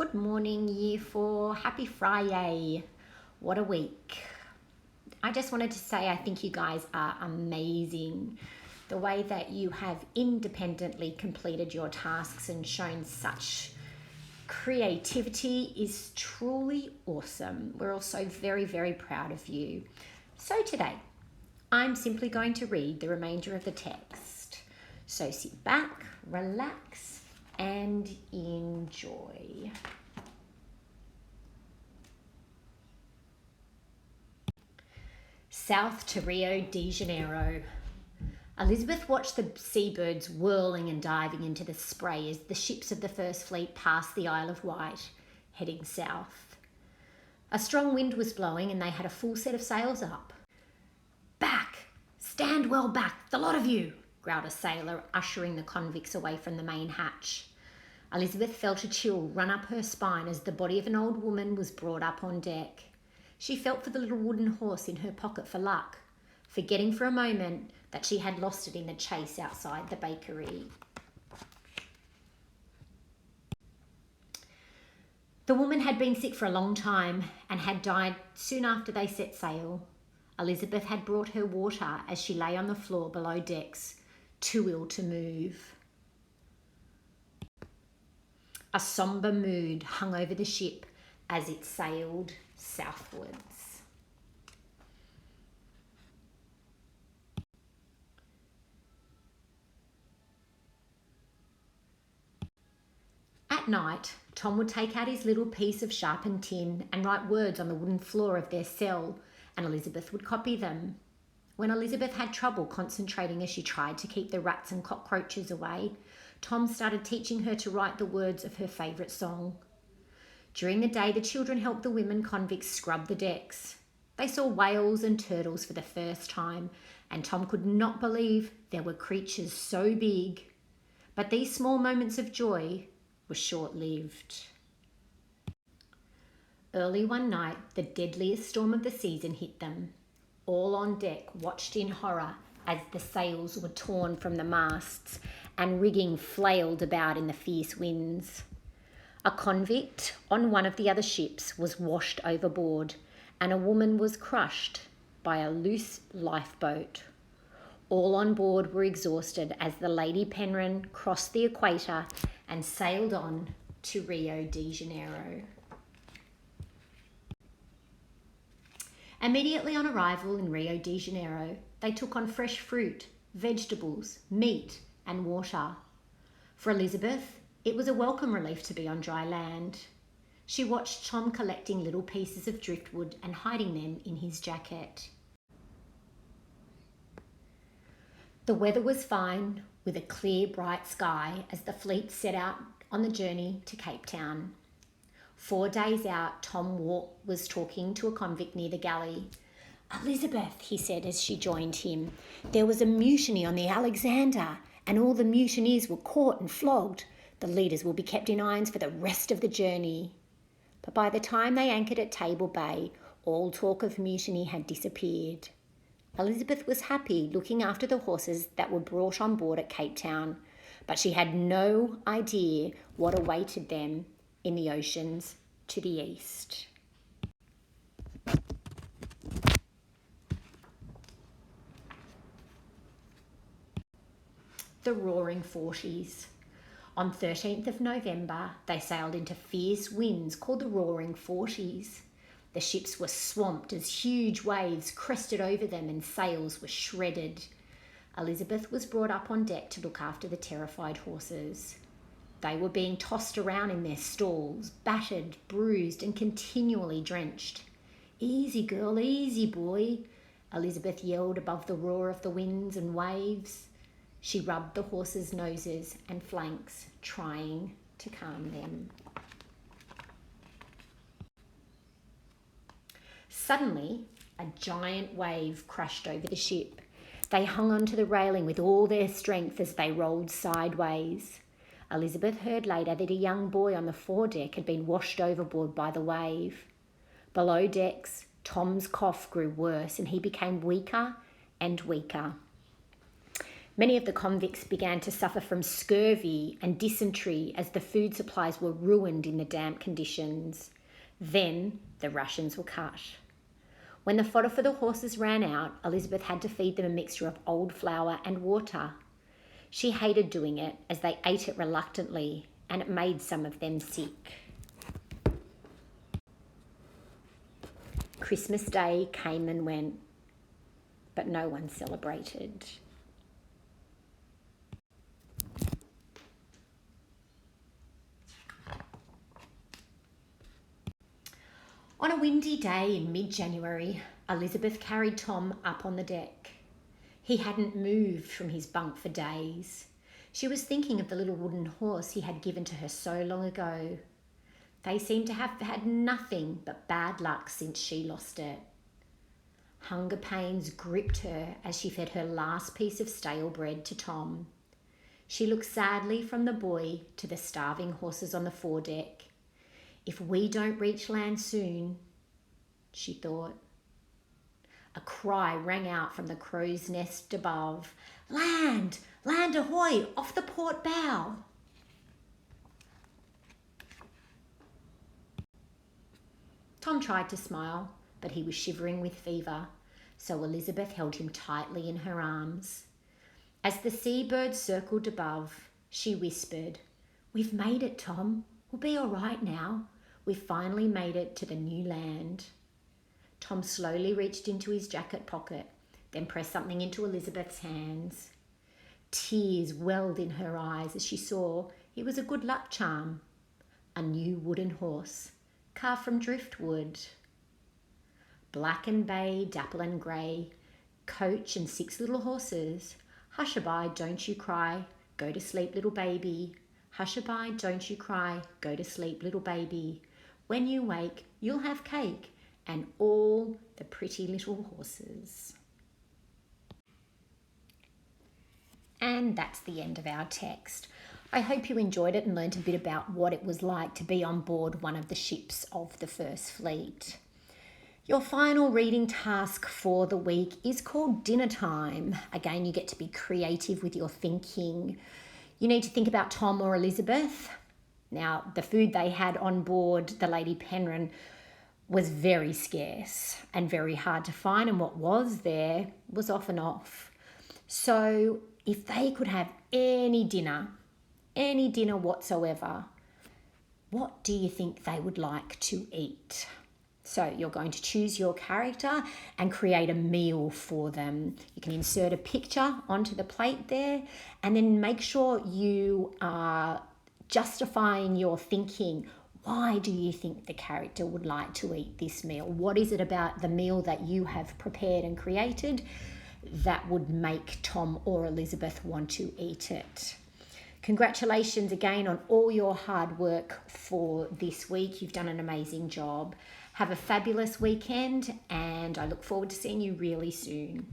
Good morning, Year 4. Happy Friday. What a week. I just wanted to say I think you guys are amazing. The way that you have independently completed your tasks and shown such creativity is truly awesome. We're also very, very proud of you. So today, I'm simply going to read the remainder of the text. So sit back, relax, and enjoy. South to Rio de Janeiro. Elizabeth watched the seabirds whirling and diving into the spray as the ships of the First Fleet passed the Isle of Wight, heading south. A strong wind was blowing and they had a full set of sails up. "Back! Stand well back, the lot of you!" growled a sailor, ushering the convicts away from the main hatch. Elizabeth felt a chill run up her spine as the body of an old woman was brought up on deck. She felt for the little wooden horse in her pocket for luck, forgetting for a moment that she had lost it in the chase outside the bakery. The woman had been sick for a long time and had died soon after they set sail. Elizabeth had brought her water as she lay on the floor below decks, too ill to move. A sombre mood hung over the ship as it sailed southwards. At night, Tom would take out his little piece of sharpened tin and write words on the wooden floor of their cell, and Elizabeth would copy them. When Elizabeth had trouble concentrating as she tried to keep the rats and cockroaches away, Tom started teaching her to write the words of her favourite song. During the day, the children helped the women convicts scrub the decks. They saw whales and turtles for the first time, and Tom could not believe there were creatures so big. But these small moments of joy were short-lived. Early one night, the deadliest storm of the season hit them. All on deck watched in horror as the sails were torn from the masts and rigging flailed about in the fierce winds. A convict on one of the other ships was washed overboard, and a woman was crushed by a loose lifeboat. All on board were exhausted as the Lady Penrhyn crossed the equator and sailed on to Rio de Janeiro. Immediately on arrival in Rio de Janeiro, they took on fresh fruit, vegetables, meat, and water. For Elizabeth, it was a welcome relief to be on dry land. She watched Tom collecting little pieces of driftwood and hiding them in his jacket. The weather was fine, with a clear, bright sky as the fleet set out on the journey to Cape Town. 4 days out, Tom was talking to a convict near the galley. "Elizabeth," he said as she joined him, "there was a mutiny on the Alexander, and all the mutineers were caught and flogged. The leaders will be kept in irons for the rest of the journey." But by the time they anchored at Table Bay, all talk of mutiny had disappeared. Elizabeth was happy looking after the horses that were brought on board at Cape Town, but she had no idea what awaited them in the oceans to the east. The Roaring Forties. On 13th of November, they sailed into fierce winds called the Roaring Forties. The ships were swamped as huge waves crested over them and sails were shredded. Elizabeth was brought up on deck to look after the terrified horses. They were being tossed around in their stalls, battered, bruised, and continually drenched. "Easy, girl, easy, boy," Elizabeth yelled above the roar of the winds and waves. She rubbed the horses' noses and flanks, trying to calm them. Suddenly, a giant wave crashed over the ship. They hung onto the railing with all their strength as they rolled sideways. Elizabeth heard later that a young boy on the foredeck had been washed overboard by the wave. Below decks, Tom's cough grew worse and he became weaker and weaker. Many of the convicts began to suffer from scurvy and dysentery as the food supplies were ruined in the damp conditions. Then the rations were cut. When the fodder for the horses ran out, Elizabeth had to feed them a mixture of old flour and water. She hated doing it as they ate it reluctantly, and it made some of them sick. Christmas Day came and went, but no one celebrated. On a windy day in mid-January, Elizabeth carried Tom up on the deck. He hadn't moved from his bunk for days. She was thinking of the little wooden horse he had given to her so long ago. They seemed to have had nothing but bad luck since she lost it. Hunger pains gripped her as she fed her last piece of stale bread to Tom. She looked sadly from the boy to the starving horses on the foredeck. If we don't reach land soon, she thought. A cry rang out from the crow's nest above. Land! Land ahoy! Off the port bow! Tom tried to smile, but he was shivering with fever, so Elizabeth held him tightly in her arms. As the seabird circled above, she whispered, "We've made it, Tom. We'll be all right now. We've finally made it to the new land." Tom slowly reached into his jacket pocket, then pressed something into Elizabeth's hands. Tears welled in her eyes as she saw it was a good luck charm. A new wooden horse, carved from driftwood. Black and bay, dapple and grey, coach and 6 little horses. Hush-a-bye, don't you cry, go to sleep, little baby. Hush-a-bye, don't you cry, go to sleep, little baby. When you wake, you'll have cake and all the pretty little horses. And that's the end of our text. I hope you enjoyed it and learnt a bit about what it was like to be on board one of the ships of the First Fleet. Your final reading task for the week is called Dinner Time. Again, you get to be creative with your thinking. You need to think about Tom or Elizabeth. Now, the food they had on board the Lady Penrhyn was very scarce and very hard to find, and what was there was often off. So if they could have any dinner whatsoever, what do you think they would like to eat? So you're going to choose your character and create a meal for them. You can insert a picture onto the plate there, and then make sure you are justifying your thinking. Why do you think the character would like to eat this meal? What is it about the meal that you have prepared and created that would make Tom or Elizabeth want to eat it? Congratulations again on all your hard work for this week. You've done an amazing job. Have a fabulous weekend, and I look forward to seeing you really soon.